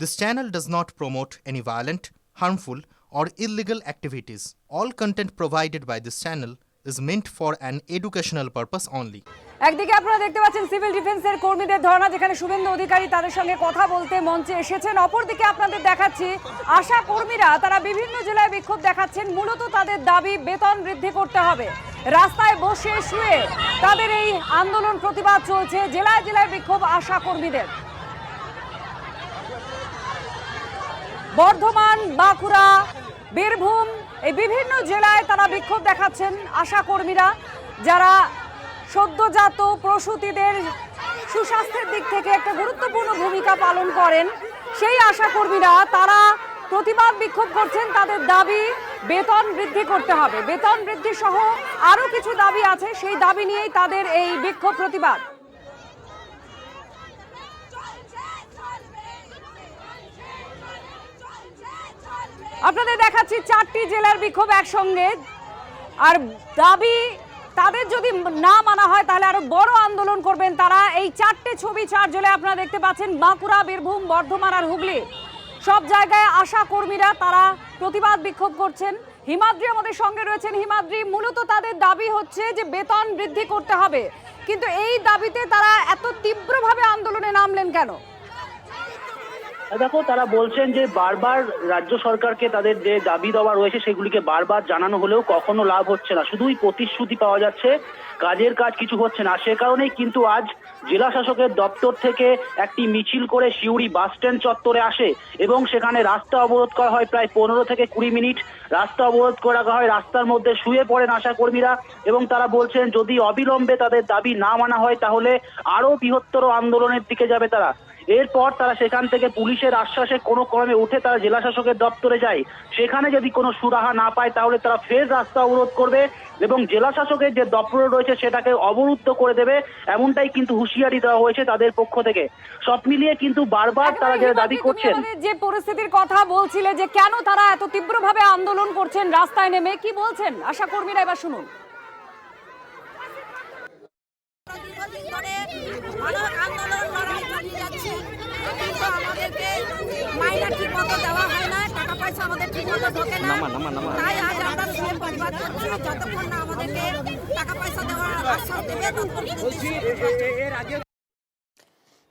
This channel does not promote any violent, harmful, or illegal activities. All content provided by this channel is meant for an educational purpose only. একদিকে আপনারা দেখতে পাচ্ছেন civil ডিফেন্সের কর্মীদের ধর্ণা, যেখানে শুভেন্দু অধিকারী তাদের সঙ্গে কথা বলতে মঞ্চে এসেছেন। অপরদিকে আপনাদের দেখাচ্ছি আশা কর্মীরা তারা বিভিন্ন জেলায় বিক্ষোভ দেখাচ্ছেন। মূলত তাদের দাবি বেতন বৃদ্ধি করতে হবে। রাস্তায় বসে শুয়ে তাদের এই আন্দোলন প্রতিবাদ চলছে। জেলায় জেলায় বিক্ষোভ আশা কর্মীদের। বর্ধমান, বাঁকুড়া, বীরভূম এই বিভিন্ন জেলায় তারা বিক্ষোভ দেখাচ্ছেন আশা কর্মীরা, যারা সদ্যজাত প্রসূতিদের সুস্বাস্থ্যের দিক থেকে একটা গুরুত্বপূর্ণ ভূমিকা পালন করেন। সেই আশা কর্মীরা তারা প্রতিবাদ বিক্ষোভ করছেন। তাদের দাবি বেতন বৃদ্ধি করতে হবে। বেতন বৃদ্ধি সহ আরও কিছু দাবি আছে, সেই দাবি নিয়েই তাদের এই বিক্ষোভ প্রতিবাদ। আপনাদের দেখাচ্ছি 4টি জেলার বিক্ষোভ একসঙ্গে। আর দাবি তাদের যদি না মানা হয় তাহলে আরো বড় আন্দোলন করবেন তারা। এই 4টে ছবি 4 জেলায় আপনারা দেখতে পাচ্ছেন, বাঁকুড়া, বীরভূম, বর্ধমান আর হুগলি। সব জায়গায় আশা কর্মীরা তারা প্রতিবাদ বিক্ষোভ করছেন। হিমাদ্রি আমাদের সঙ্গে রয়েছেন। হিমাদ্রি, মূলত তাদের দাবি হচ্ছে যে বেতন বৃদ্ধি করতে হবে, কিন্তু এই দাবিতে তারা এত তীব্রভাবে আন্দোলনে নামলেন কেন? দেখো, তারা বলছেন যে বারবার রাজ্য সরকারকে তাদের যে দাবি দেওয়া রয়েছে সেগুলিকে বারবার জানানো হলেও কখনো লাভ হচ্ছে না, শুধুই প্রতিশ্রুতি পাওয়া যাচ্ছে, কাজের কাজ কিছু হচ্ছে না। সে কারণেই কিন্তু আজ জেলা শাসকের দপ্তর থেকে একটি মিছিল করে সিউড়ি বাস স্ট্যান্ড চত্বরে আসে এবং সেখানে রাস্তা অবরোধ করা হয়। প্রায় 15 থেকে 20 মিনিট রাস্তা অবরোধ করে রাখা হয়। রাস্তার মধ্যে শুয়ে পড়েন আশা কর্মীরা এবং তারা বলছেন যদি অবিলম্বে তাদের দাবি না মানা হয় তাহলে আরো বৃহত্তর আন্দোলনের দিকে যাবে তারা। এরপর তারা সেখান থেকে পুলিশের আশ্বাসে কোনো ক্রমে উঠে তারা জেলা শাসকের দপ্তরে যায়। সেখানে যদি কোনো সুরাহা না পায় তাহলে তারা ফের রাস্তা অবরোধ করবে এবং জেলা শাসকের যে দপ্তর রয়েছে সেটাকে অবরুদ্ধ করে দেবে, এমনটাই কিন্তু হুঁশিয়ারি দেওয়া হয়েছে তাদের পক্ষ থেকে। সব মিলিয়ে কিন্তু বারবার তারা যে দাবি করছেন, যে পরিস্থিতির কথা বলছিলে যে কেন তারা এত তীব্রভাবে আন্দোলন করছেন রাস্তায় নেমে, কি বলছেন আশা কর্মীরা, এবার শুনুন। আমাদেরকে মাইনা ঠিক মতো দেওয়া হয় না, টাকা পয়সা আমাদের ঠিক মতো ঢোকে না। তাই আজ আমরা শুনে প্রতিবাদ করছি, যতক্ষণ না আমাদেরকে টাকা পয়সা দেওয়ার আশ্বাস দেবে ততক্ষণ।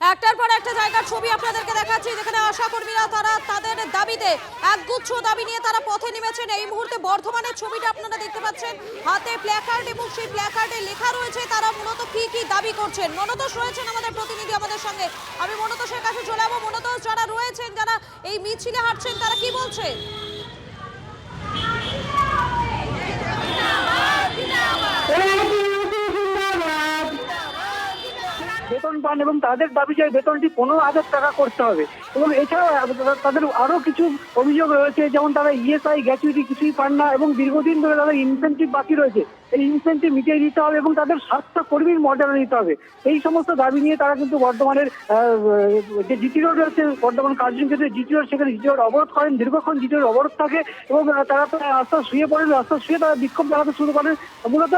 একটার পর একটা জায়গার ছবি আপনাদেরকে দেখাচ্ছি, যেখানে আশা কর্মীরা তারা তাদের দাবিতে একগুচ্ছ দাবি নিয়ে তারা পথে নেমেছেন। এই মুহূর্তে বর্ধমানের ছবিটা আপনারা দেখতে পাচ্ছেন, হাতে প্ল্যাকার্ড এবং সেই প্ল্যাকার্ডে লেখা রয়েছে তারা মূলত কি কি দাবি করছেন। মনোতোষ রয়েছেন আমাদের প্রতিনিধি আমাদের সঙ্গে, আমি মনোতোষের কাছে চলে যাবো। মনোতোষ, যারা রয়েছেন, যারা এই মিছিলে হাঁটছেন, তারা কি বলছেন? বেতন পান এবং তাদের দাবি যে বেতনটি 15,000 টাকা করতে হবে এবং এছাড়াও তাদের আরো কিছু অভিযোগ রয়েছে, যেমন তারা ইএসআই গ্র্যাচুইটি কিছুই পান না এবং দীর্ঘদিন ধরে তাদের ইনসেন্টিভ বাকি রয়েছে, এই ইনসেন্টিভ মিটিয়ে দিতে হবে এবং তাদের স্বাস্থ্য কর্মীর মর্যাদা দিতে হবে। এই সমস্ত দাবি নিয়ে তারা কিন্তু বর্ধমানের যে জিটি রোড রয়েছে, বর্ধমান কার্জন ক্ষেত্রে জিটি রোড, সেখানে জিটি রোড অবরোধ করেন। দীর্ঘক্ষণ জিটি রোড অবরোধ থাকে এবং তারা রাস্তা শুয়ে পড়েন। রাস্তা শুয়ে তারা বিক্ষোভ দেখাতে শুরু করেন। মূলত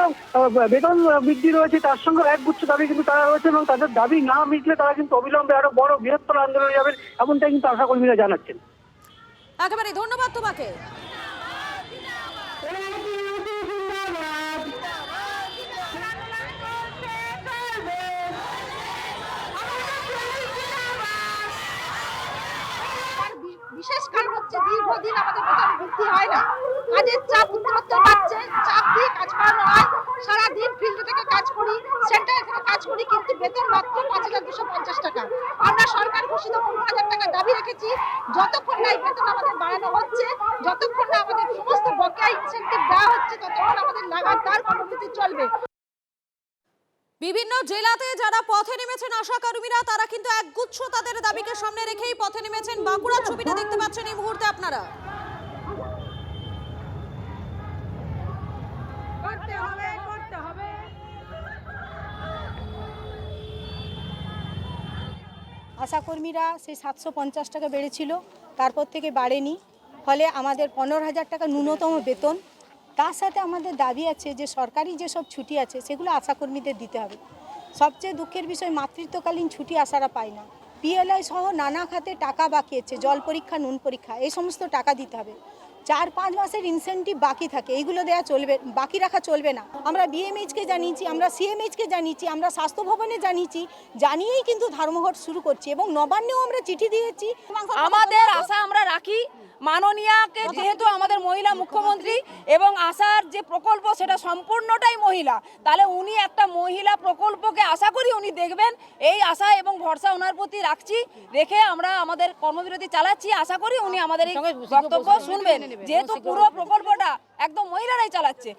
বেতন বৃদ্ধি রয়েছে, তার সঙ্গে একগুচ্ছ দাবি কিন্তু তারা রয়েছে এবং তাদের দাবি না মিটলে তারা কিন্তু অবিলম্বে আরো বড় বৃহত্তর আন্দোলনে যাবেন, এমনটাই কিন্তু আশা কর্মীরা জানাচ্ছেন। একেবারে ধন্যবাদ তোমাকে। বিশেষ কারণ হচ্ছে দীর্ঘদিন আমাদের বেতন বৃদ্ধি হয় না, কাজের চাপ উত্তরোত্তর বাড়ছে, চাপ দিয়ে কাজ করানো হয়। সারাদিন ফিল্ড থেকে কাজ করি, সেন্টারে থেকে কাজ করি, কিন্তু বেতন মাত্র 5,250 টাকা। আমরা সরকার ঘোষিত 15,000 টাকা দাবি রেখেছি। যতক্ষণ না এই বেতন আমাদের বাড়ানো হচ্ছে, যতক্ষণ না আমাদের সমস্ত বকেয়া ইনসেন্টিভ দেওয়া হচ্ছে, ততক্ষণ আমাদের লাগাতার কর্মসূচি চলবে। বিভিন্ন জেলাতে যারা পথে নেমেছেন আশা কর্মীরা, তারা কিন্তু একগুচ্ছ তাদের দাবিকে সামনে রেখেই পথে নেমেছেন। বাঁকুড়ার ছবিটা দেখতে পাচ্ছেন এই মুহূর্তে আপনারা। আশাকর্মীরা সেই 750 টাকা বেড়েছিল, তারপর থেকে বাড়েনি, ফলে আমাদের 15,000 টাকা ন্যূনতম বেতন। তার সাথে আমাদের দাবি আছে যে সরকারি যেসব ছুটি আছে সেগুলো আশাকর্মীদের দিতে হবে। সবচেয়ে দুঃখের বিষয়, মাতৃত্বকালীন ছুটি আশারা পায় না। পিএলআই সহ নানা খাতে টাকা বাকি আছে, জল পরীক্ষা, নুন পরীক্ষা, এই সমস্ত টাকা দিতে হবে। 4-5 মাসের ইনসেন্টিভ বাকি থাকে, এইগুলো দেওয়া চলবে, বাকি রাখা চলবে না। আমরা বিএমএইচকে জানিয়েছি, আমরা সিএমএইচকে জানিয়েছি, আমরা স্বাস্থ্য ভবনে জানিয়েছি, জানিয়েই কিন্তু ধর্মঘট শুরু করছি এবং নবান্নেও আমরা চিঠি দিয়েছি। আমাদের আশা আমরা রাখি মাননীয়াকে, যেহেতু আমাদের মহিলা মুখ্যমন্ত্রী এবং আশার যে প্রকল্প সেটা সম্পূর্ণটাই মহিলা, তাহলে উনি একটা মহিলা প্রকল্পকে আশা করি উনি দেখবেন, এই আশা এবং ভরসা ওনার প্রতি রাখছি, রেখে আমরা আমাদের কর্মবিরতি চালাচ্ছি। আশা করি উনি আমাদের এই বক্তব্য শুনবেন, যেহেতু পুরো প্রকল্পটা একদম মহিলারাই চালাচ্ছে।